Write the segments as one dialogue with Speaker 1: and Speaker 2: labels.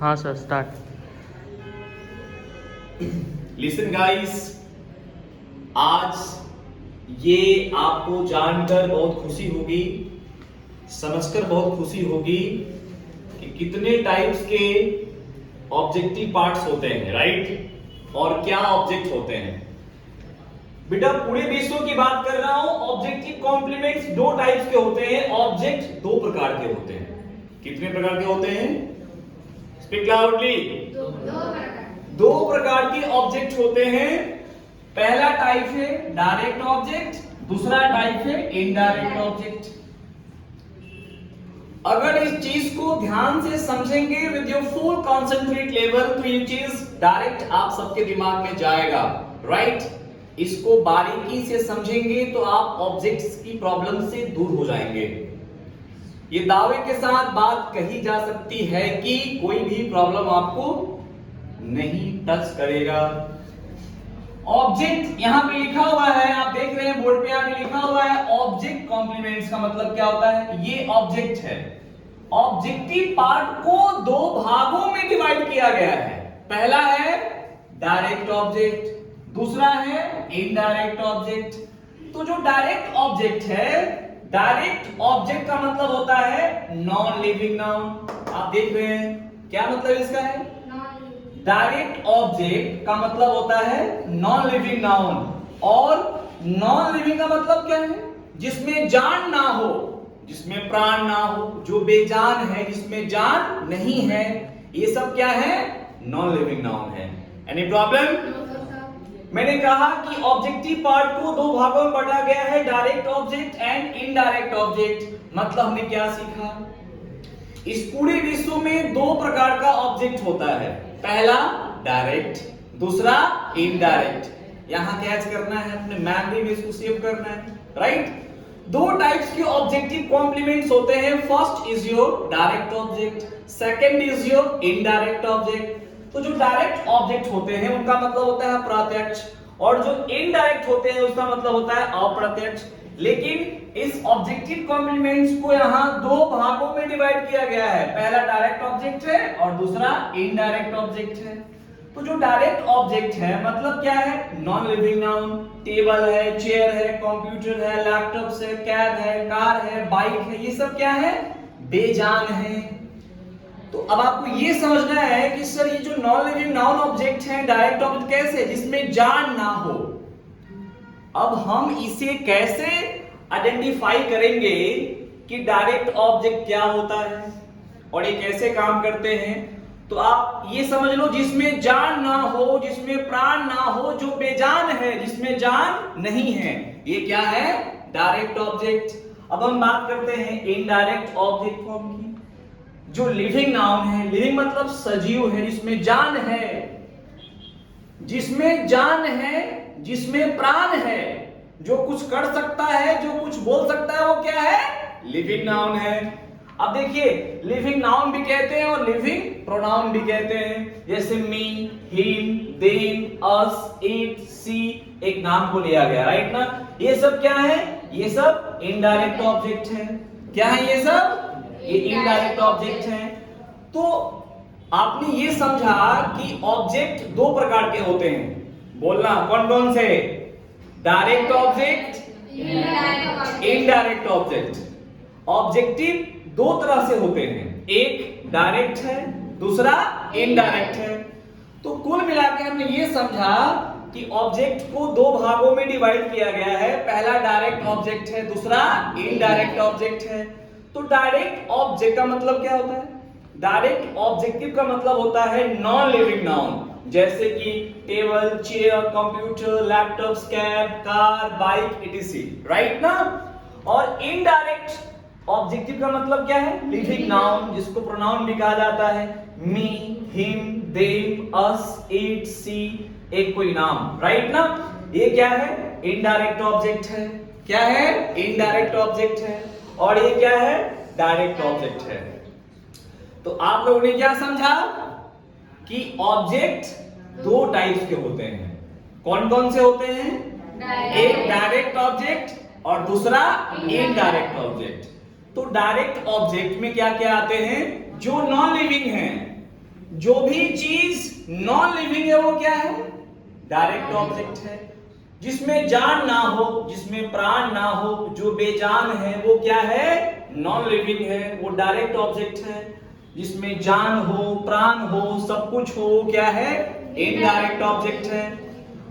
Speaker 1: हाँ sir start.
Speaker 2: Listen guys, आज ये आपको जानकर बहुत खुशी होगी, समझकर बहुत खुशी होगी कि कितने टाइप्स के ऑब्जेक्टिव पार्ट्स होते हैं, राइट? और क्या ऑब्जेक्ट होते हैं। बेटा पूरे विश्व की बात कर रहा हूं। ऑब्जेक्टिव कॉम्प्लीमेंट्स दो टाइप्स के होते हैं। ऑब्जेक्ट दो प्रकार के होते हैं। कितने प्रकार के होते हैं? Speak loudly. दो प्रकार के ऑब्जेक्ट होते हैं। पहला टाइप है डायरेक्ट ऑब्जेक्ट, दूसरा टाइप है इनडायरेक्ट ऑब्जेक्ट। अगर इस चीज को ध्यान से समझेंगे with your full concentrate level तो ये चीज डायरेक्ट आप सबके दिमाग में जाएगा, राइट? इसको बारीकी से समझेंगे तो आप ऑब्जेक्ट्स की प्रॉब्लम से दूर हो जाएंगे। ये दावे के साथ बात कही जा सकती है कि कोई भी प्रॉब्लम आपको नहीं टच करेगा। ऑब्जेक्ट यहां पे लिखा हुआ है, आप देख रहे हैं बोर्ड पे यहां पे लिखा हुआ है ऑब्जेक्ट कॉम्प्लीमेंट्स का मतलब क्या होता है? ये ऑब्जेक्ट है। ऑब्जेक्टिव पार्ट को दो भागों में डिवाइड किया गया है। पहला है डायरेक्ट ऑब्जेक्ट, दूसरा है इनडायरेक्ट ऑब्जेक्ट। तो जो डायरेक्ट ऑब्जेक्ट है, डायरेक्ट ऑब्जेक्ट का मतलब होता है नॉन लिविंग नाउन। आप देख रहे हैं क्या मतलब इसका है? डायरेक्ट ऑब्जेक्ट का मतलब होता है नॉन लिविंग नाउन। और नॉन लिविंग का मतलब क्या है? जिसमें जान ना हो, जिसमें प्राण ना हो, जो बेजान है, जिसमें जान नहीं है, ये सब क्या है? नॉन लिविंग नाउन है। Any problem? मैंने कहा कि ऑब्जेक्टिव पार्ट को दो भागों में बांटा गया है, direct object and indirect object. मतलब हमने क्या सीखा? इस पूरे विश्व में दो प्रकार का ऑब्जेक्ट होता है। पहला डायरेक्ट, दूसरा इनडायरेक्ट। यहां कैच करना है, अपने मेमोरी में इसको सेव करना है, राइट? दो टाइप्स के ऑब्जेक्टिव कॉम्प्लीमेंट्स होते हैं। First is your direct object, second is your indirect object. तो जो डायरेक्ट ऑब्जेक्ट होते हैं उनका मतलब होता है प्रत्यक्ष, और जो इनडायरेक्ट होते हैं उसका मतलब होता है अप्रत्यक्ष। लेकिन इस ऑब्जेक्टिव कॉम्प्लीमेंट्स को यहां दो भागों में डिवाइड किया गया है। पहला डायरेक्ट ऑब्जेक्ट है और दूसरा इनडायरेक्ट ऑब्जेक्ट है। तो जो डायरेक्ट ऑब्जेक्ट है मतलब क्या है? Non living noun. टेबल है, चेयर है, कंप्यूटर है, लैपटॉप है, कैब है, कार है, बाइक है, ये सब क्या है? बेजान है। तो अब आपको ये समझना है कि सर ये जो नॉन लिविंग नाउन ऑब्जेक्ट है, डायरेक्ट ऑब्जेक्ट कैसे? जिसमें जान ना हो। अब हम इसे कैसे आइडेंटिफाई करेंगे कि डायरेक्ट ऑब्जेक्ट क्या होता है और ये कैसे काम करते हैं? तो आप ये समझ लो, जिसमें जान ना हो, जिसमें प्राण ना हो, जो बेजान है, जिसमें जान नहीं है, ये क्या है? Direct object. अब हम बात करते हैं इनडायरेक्ट ऑब्जेक्ट फॉर्म की। जो लिविंग नाउन है, लिविंग मतलब सजीव है, जिसमें जान है, जिसमें जान है, जिसमें प्राण है, जो कुछ कर सकता है, जो कुछ बोल सकता है, वो क्या है? लिविंग नाउन है। अब देखिए, लिविंग नाउन भी कहते हैं और लिविंग प्रोनाउन भी कहते हैं। जैसे मी, हिम, देम, अस, इट, सी, एक नाम को लिया गया, राइट ना? ये सब क्या है? ये सब इनडायरेक्ट ऑब्जेक्ट है। क्या है ये सब? ये इनडायरेक्ट ऑब्जेक्ट है। तो आपने ये समझा कि ऑब्जेक्ट दो प्रकार के होते हैं। बोलना कौन कौन से? Direct object, indirect object. Objective दो तरह से होते हैं, एक डायरेक्ट है, दूसरा इनडायरेक्ट है। तो कुल मिलाकर हमने ये समझा कि ऑब्जेक्ट को दो भागों में डिवाइड किया गया है। पहला डायरेक्ट ऑब्जेक्ट है, दूसरा इनडायरेक्ट ऑब्जेक्ट है। तो डायरेक्ट ऑब्जेक्ट का मतलब क्या होता है? डायरेक्ट ऑब्जेक्टिव का मतलब होता है नॉन लिविंग नाउन, जैसे कि table, chair, computer, laptop, cab, car, bike, etc, right ना? और इनडायरेक्ट ऑब्जेक्टिव का मतलब क्या है? लिविंग नाउन, जिसको प्रोनाउन भी कहा जाता है। मी, हिम, देम, अस, इट, सी, एक कोई नाम, राइट ना? ये क्या है? इनडायरेक्ट ऑब्जेक्ट है। क्या है? इनडायरेक्ट ऑब्जेक्ट है। और ये क्या है? डायरेक्ट ऑब्जेक्ट है। तो आप लोगों ने क्या समझा कि ऑब्जेक्ट दो टाइप्स के होते हैं। कौन कौन से होते हैं? एक डायरेक्ट ऑब्जेक्ट और दूसरा इनडायरेक्ट ऑब्जेक्ट। तो डायरेक्ट ऑब्जेक्ट में क्या क्या आते हैं? जो नॉन लिविंग हैं, जो भी चीज नॉन लिविंग है वो क्या है? डायरेक्ट ऑब्जेक्ट है। जिसमें जान ना हो, जिसमें प्राण ना हो, जो बेजान है वो क्या है? नॉन लिविंग है, वो डायरेक्ट ऑब्जेक्ट है। जिसमें जान हो, प्राण हो, सब कुछ हो, वो क्या है? इनडायरेक्ट ऑब्जेक्ट है।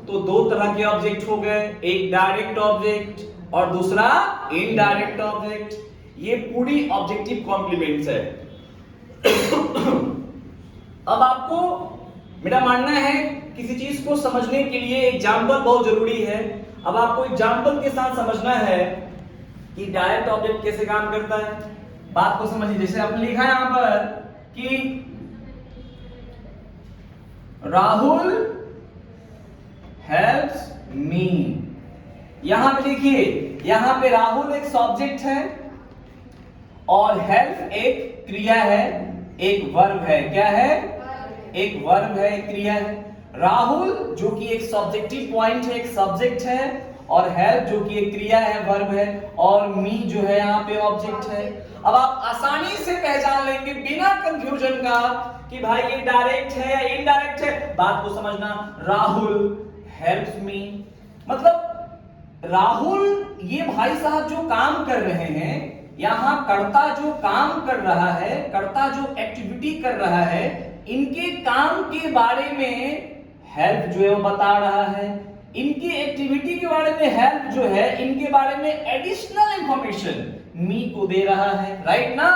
Speaker 2: तो दो तरह के ऑब्जेक्ट हो गए, एक डायरेक्ट ऑब्जेक्ट और दूसरा इनडायरेक्ट ऑब्जेक्ट। ये पूरी ऑब्जेक्टिव कॉम्प्लीमेंट्स है। अब आपको मेरा मानना है किसी चीज को समझने के लिए एग्जाम्पल बहुत जरूरी है। अब आपको एग्जाम्पल के साथ समझना है कि डायरेक्ट ऑब्जेक्ट कैसे काम करता है। बात को समझिए। जैसे आपने लिखा है यहां पर कि राहुल हेल्प्स मी। यहां पे देखिए, यहां पे राहुल एक सब्जेक्ट है और हेल्प एक क्रिया है, एक वर्ब है। क्या है? एक वर्ब है, एक क्रिया है। राहुल जो कि एक सब्जेक्टिव पॉइंट है, एक सब्जेक्ट है, और हेल्प जो कि एक क्रिया है, वर्ब है, और मी जो है यहाँ पे ऑब्जेक्ट है। अब आप आसानी से पहचान लेंगे बिना कंफ्यूजन का कि भाई ये डायरेक्ट है या इनडायरेक्ट है। बात को समझना, राहुल हेल्प्स मी मतलब राहुल ये भाई साहब जो काम कर रहे हैं, यहां कर्ता जो काम कर रहा है, कर्ता जो एक्टिविटी कर रहा है, इनके काम के बारे में हेल्प जो है वो बता रहा है। इनकी एक्टिविटी के बारे में हेल्प जो है, इनके बारे में एडिशनल इंफॉर्मेशन मी को दे रहा है। राइट ना?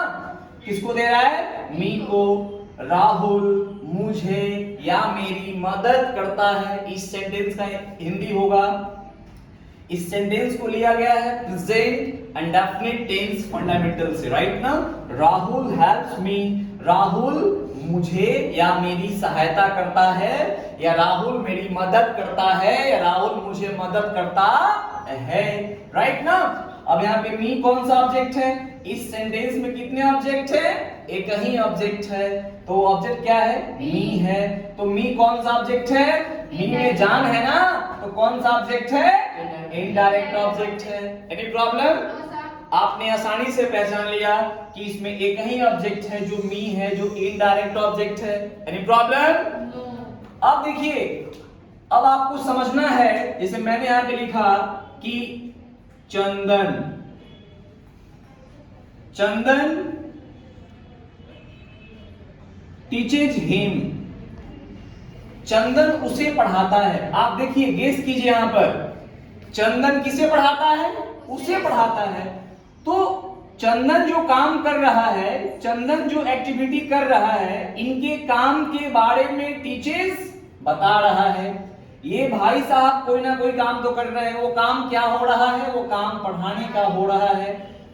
Speaker 2: किसको दे रहा है? मी को। राहुल मुझे या मेरी मदद करता है। इस सेंटेंस का हिंदी होगा, इस सेंटेंस को लिया गया है प्रेजेंट इंडेफिनिट टेंस फंडामेंटल से। राइट ना? राहुल हेल्प्स मी, राहुल मुझे या मेरी सहायता करता है, या राहुल मेरी मदद करता है, या राहुल मुझे मदद करता है। राइट ना? अब यहाँ पे मी कौन सा ऑब्जेक्ट है? इस सेंटेंस में कितने ऑब्जेक्ट है? एक ही ऑब्जेक्ट है। तो ऑब्जेक्ट क्या है? मी है। तो मी कौन सा ऑब्जेक्ट है? मी में जान है ना, तो कौन सा ऑब्जेक्ट है? इनडायरेक्ट ऑब्जेक्ट है। Any problem? आपने आसानी से पहचान लिया कि इसमें एक ही ऑब्जेक्ट है जो मी है, जो इनडायरेक्ट ऑब्जेक्ट है। Any problem? अब देखिए, अब आपको समझना है, जैसे मैंने यहां पे लिखा कि चंदन, चंदन टीचेज हिम, चंदन उसे पढ़ाता है। आप देखिए, गेस कीजिए यहां पर, चंदन किसे पढ़ाता है? उसे पढ़ाता है। तो चंदन जो काम कर रहा है, चंदन जो एक्टिविटी कर रहा है, इनके काम के बारे में टीचर्स बता रहा है। ये भाई साहब कोई ना कोई काम तो कर रहे हैं। वो काम क्या हो रहा है? वो काम पढ़ाने का हो रहा है।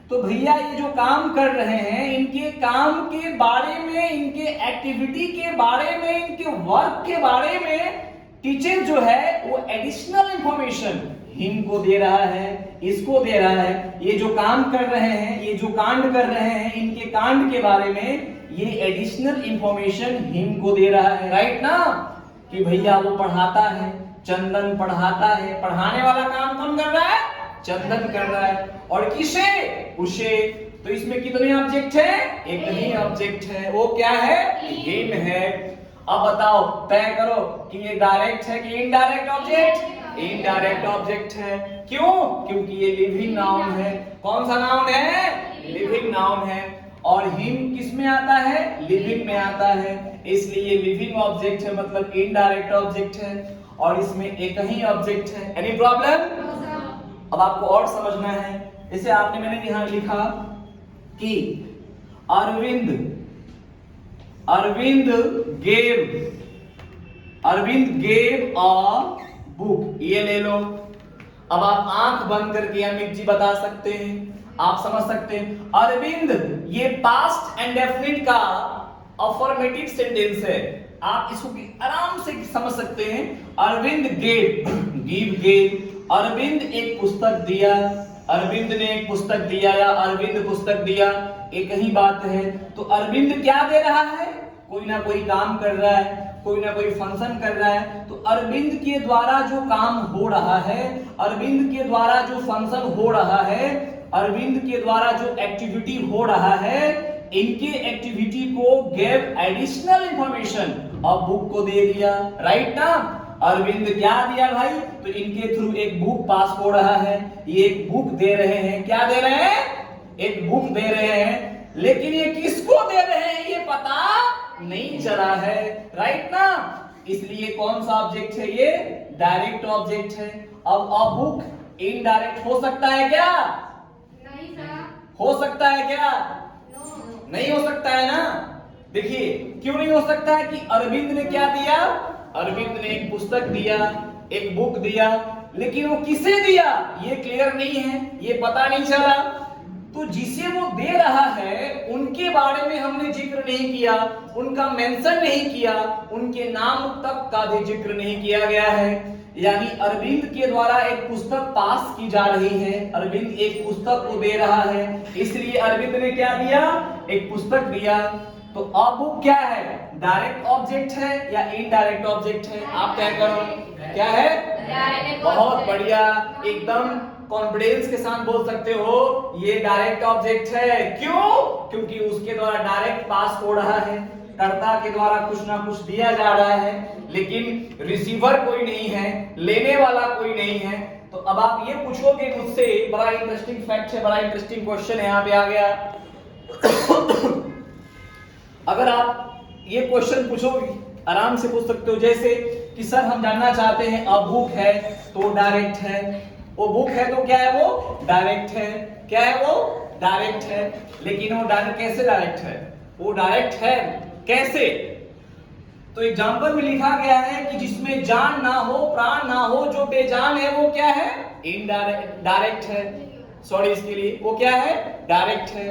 Speaker 2: तो भैया ये जो काम कर रहे हैं, इनके काम के बारे में, इनके एक्टिविटी के बारे में, इनके वर्क के बारे में टीचर जो है वो एडिशनल इंफॉर्मेशन हिम को दे रहा है, इसको दे रहा है। ये जो काम कर रहे हैं, ये जो कांड कर रहे हैं, इनके कांड के बारे में ये एडिशनल इंफॉर्मेशन हिम को दे रहा है। राइट ना? कि भैया वो पढ़ाता है, चंदन पढ़ाता है। पढ़ाने वाला काम कौन कर रहा है? चंदन कर रहा है। और किसे? उसे। तो इसमें कितने ऑब्जेक्ट है? एक ही ऑब्जेक्ट है। वो क्या है? हिम है। अब बताओ, तय करो कि ये डायरेक्ट है कि इनडायरेक्ट ऑब्जेक्ट? इनडायरेक्ट ऑब्जेक्ट है। क्यों? क्योंकि ये लिविंग नाउन है। कौन सा नाउन है? लिविंग नाउन है। और हिम किस में आता है? लिविंग में आता है। इसलिए ये लिविंग ऑब्जेक्ट है, मतलब इनडायरेक्ट ऑब्जेक्ट है। और इसमें एक ही ऑब्जेक्ट है। Any problem? अब आपको और समझना है। जैसे आपने, मैंने यहां लिखा कि Arvind, Arvind gave a book. ये ले लो। अब आप आंख बंद करके अमित जी बता सकते हैं, आप समझ सकते हैं। अरविंद ये पास्ट इंडेफिनिट का अफर्मेटिव सेंटेंस है। आप इसको आराम से समझ सकते हैं। अरविंद गेव, अरविंद एक पुस्तक दिया, अरविंद ने एक पुस्तक दिया या अरविंद पुस्तक दिया, एक ही बात है। तो अरविंद क्या दे रहा है? कोई ना कोई काम कर रहा है, कोई ना कोई फंक्शन कर रहा है। तो अरविंद के द्वारा जो काम हो रहा है, अरविंद के द्वारा जो फंक्शन हो रहा है, अरविंद के द्वारा जो एक्टिविटी हो रहा है, इनके एक्टिविटी को गेव एडिशनल इंफॉर्मेशन, अब बुक को दे दिया, राइट ना। अरविंद क्या दिया भाई, तो इनके थ्रू एक बुक पास हो रहा है, ये एक बुक दे रहे हैं, क्या दे रहे हैं, एक बुक दे रहे हैं, लेकिन ये किसको दे रहे हैं ये पता नहीं चला है, राइट ना। इसलिए कौन सा ऑब्जेक्ट है ये, डायरेक्ट ऑब्जेक्ट है। अब अ बुक इनडायरेक्ट हो सकता है क्या,
Speaker 1: नहीं सर।
Speaker 2: हो सकता है क्या,
Speaker 1: नो।
Speaker 2: नहीं हो सकता है ना। देखिए क्यों नहीं हो सकता है कि अरविंद ने क्या दिया, अरविंद ने एक पुस्तक दिया, एक बुक दिया, लेकिन वो किसे दिया ये क्लियर नहीं है, ये पता नहीं चला। तो जिसे वो दे रहा है उनके बारे में हमने जिक्र नहीं किया, उनका मेंशन नहीं किया, उनके नाम तक का भी जिक्र नहीं किया गया है। यानी अरविंद के द्वारा एक पुस्तक पास की जा रही है, अरविंद एक पुस्तक को दे रहा है, इसलिए अरविंद ने क्या दिया, एक पुस्तक दिया। तो अब बुक क्या है, डायरेक्ट ऑब्जेक्ट है या इनडायरेक्ट ऑब्जेक्ट है, आप क्या करो, क्या है,
Speaker 1: डायरेक्ट।
Speaker 2: बहुत बढ़िया, एकदम कॉन्फिडेंस के साथ बोल सकते हो ये डायरेक्ट ऑब्जेक्ट है। क्यों, क्योंकि उसके द्वारा डायरेक्ट पास हो रहा है, कर्ता के द्वारा कुछ ना कुछ दिया जा रहा है, लेकिन रिसीवर कोई नहीं है, लेने वाला कोई नहीं है। तो अब आप ये पूछोगे मुझसे, बड़ा इंटरेस्टिंग फैक्ट है, बड़ा इंटरेस्टिंग क्वेश्चन है यहाँ पे आ गया। अगर आप ये क्वेश्चन पूछोगे आराम से पूछ सकते हो, जैसे कि सर हम जानना चाहते हैं अ बुक है तो डायरेक्ट है, वो बुक है तो क्या है, वो डायरेक्ट है, क्या है वो डायरेक्ट है, लेकिन वो डायरेक्ट कैसे डायरेक्ट है, वो डायरेक्ट है कैसे। तो एग्जांपल में लिखा गया है कि जिसमें जान ना हो, प्राण ना हो, जो बेजान है वो क्या है, इनडायरेक्ट, डायरेक्ट है, सॉरी इसके लिए, वो क्या है, डायरेक्ट है।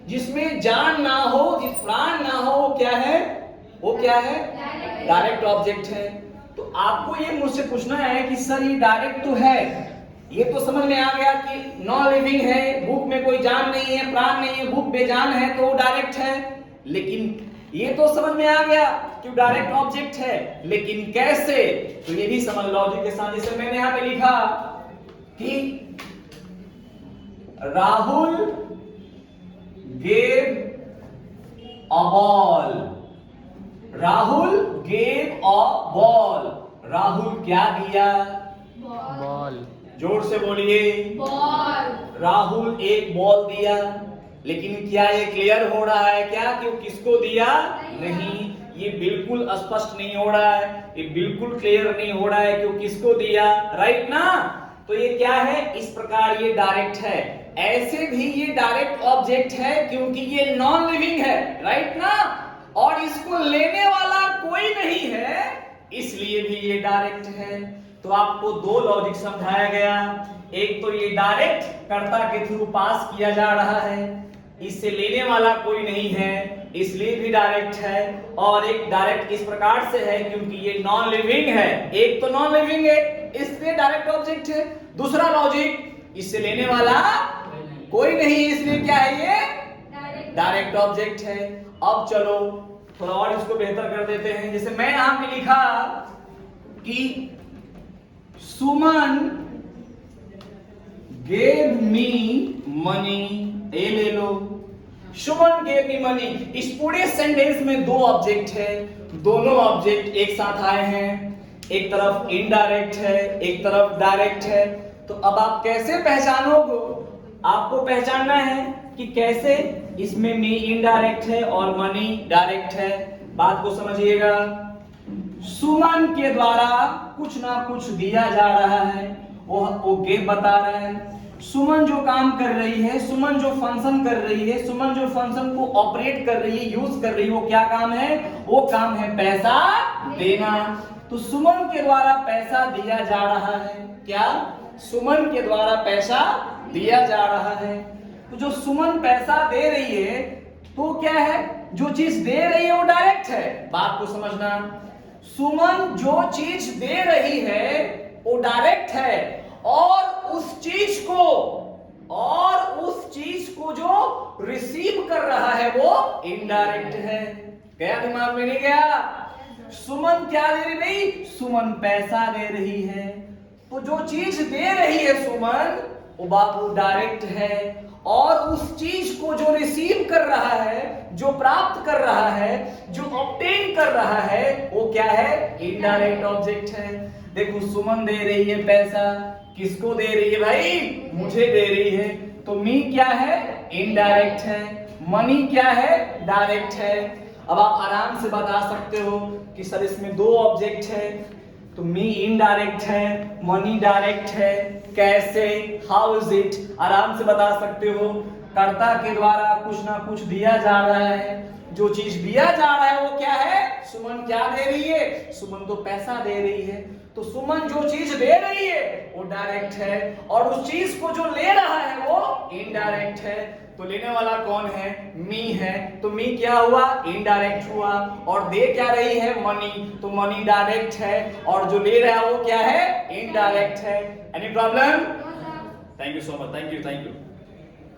Speaker 2: जिसमें जान ना हो, जिस प्राण ना हो, वो क्या है, वो क्या है, डायरेक्ट ऑब्जेक्ट है। तो आपको ये मुझसे पूछना है कि सर ये डायरेक्ट तो है, ये तो समझ में आ गया कि नॉन लिविंग है, बुक में कोई जान नहीं है, प्राण नहीं है, बुक बेजान है तो वो डायरेक्ट है, लेकिन ये तो समझ में आ गया कि डायरेक्ट ऑब्जेक्ट है, लेकिन कैसे, तो ये भी समझ लॉजिक के साथ। जैसे मैंने यहां पे लिखा कि Rahul gave a ball, Rahul gave a ball, Rahul क्या दिया,
Speaker 1: बॉल।
Speaker 2: जोर से बोलिए,
Speaker 1: बॉल।
Speaker 2: राहुल एक बॉल दिया, लेकिन क्या ये क्लियर हो रहा है क्या कि वो किसको दिया, नहीं, ये बिल्कुल स्पष्ट नहीं हो रहा है, ये बिल्कुल क्लियर नहीं हो रहा है कि वो किसको दिया, राइट ना। तो ये क्या है, इस प्रकार ये डायरेक्ट है। ऐसे भी ये डायरेक्ट ऑब्जेक्ट है क्योंकि ये नॉन लिविंग है, राइट ना, और इसको लेने वाला कोई नहीं है, इसलिए भी ये डायरेक्ट है। तो आपको दो लॉजिक समझाया गया, एक तो ये डायरेक्ट कर्ता के थ्रू पास किया जा रहा है, इससे लेने वाला कोई नहीं है, इसलिए भी डायरेक्ट है, और एक डायरेक्ट इस प्रकार से है क्योंकि ये नॉन लिविंग है, एक तो नॉन लिविंग है इसलिए डायरेक्ट ऑब्जेक्ट है, दूसरा लॉजिक इससे लेने वाला कोई नहीं है, इसलिए क्या है ये डायरेक्ट ऑब्जेक्ट है। अब चलो थोड़ा और इसको बेहतर कर देते हैं। जैसे मैं यहां पे लिखा कि सुमन गेव मी मनी, ए ले लो, सुमन गेव मी मनी। इस पूरे सेंटेंस में दो ऑब्जेक्ट है, दोनों ऑब्जेक्ट एक साथ आए हैं, एक तरफ इनडायरेक्ट है, एक तरफ डायरेक्ट है। तो अब आप कैसे पहचानोगे, आपको पहचानना है कि कैसे इसमें मी इनडायरेक्ट है और मनी डायरेक्ट है। बात को समझिएगा, सुमन के द्वारा कुछ ना कुछ दिया जा रहा है, वो गेव बता रहा है। सुमन जो काम कर रही है, सुमन जो फंक्शन कर रही है, सुमन जो फंक्शन को ऑपरेट कर रही है, यूज कर रही है, वो क्या काम है, वो काम है पैसा देना। तो सुमन के द्वारा पैसा दिया जा रहा है, क्या, सुमन के द्वारा पैसा दिया जा रहा है। तो जो सुमन पैसा दे रही है तो क्या है, जो चीज दे रही है वो डायरेक्ट है। बात को समझना, सुमन जो चीज दे रही है वो डायरेक्ट है, और उस चीज को जो रिसीव कर रहा है वो इनडायरेक्ट है। गया दिमाग में, नहीं गया। सुमन क्या दे रही, नहीं, सुमन पैसा दे रही है, तो जो चीज दे रही है सुमन वो बापू डायरेक्ट है, और उस चीज को जो रिसीव कर रहा है, जो प्राप्त कर रहा है, जो ऑब्टेन कर रहा है, वो क्या है? इनडायरेक्ट ऑब्जेक्ट है। देखो सुमन दे रही है पैसा, किसको दे रही है भाई? मुझे दे रही है, तो मी क्या है? इनडायरेक्ट है। मनी क्या है? डायरेक्ट है। अब आप आराम से बता सकते हो कि सर इसमें दो ऑब्जेक्ट है, तो मी इनडायरेक्ट है, मनी डायरेक्ट है। कैसे? How is it? आराम से बता सकते हो। कर्ता के द्वारा कुछ ना कुछ दिया जा रहा है, जो चीज दिया जा रहा है वो क्या है? सुमन क्या दे रही है? सुमन तो पैसा दे रही है, तो सुमन जो चीज दे रही है वो डायरेक्ट है, और उस चीज को जो ले रहा है वो इनडायरेक्ट है। तो लेने वाला कौन है? मी है, तो मी क्या हुआ? इनडायरेक्ट हुआ। और दे क्या रही है? मनी, तो मनी डायरेक्ट है, और जो ले रहा है वो क्या है? इनडायरेक्ट है। Any problem? Thank you so much, thank you.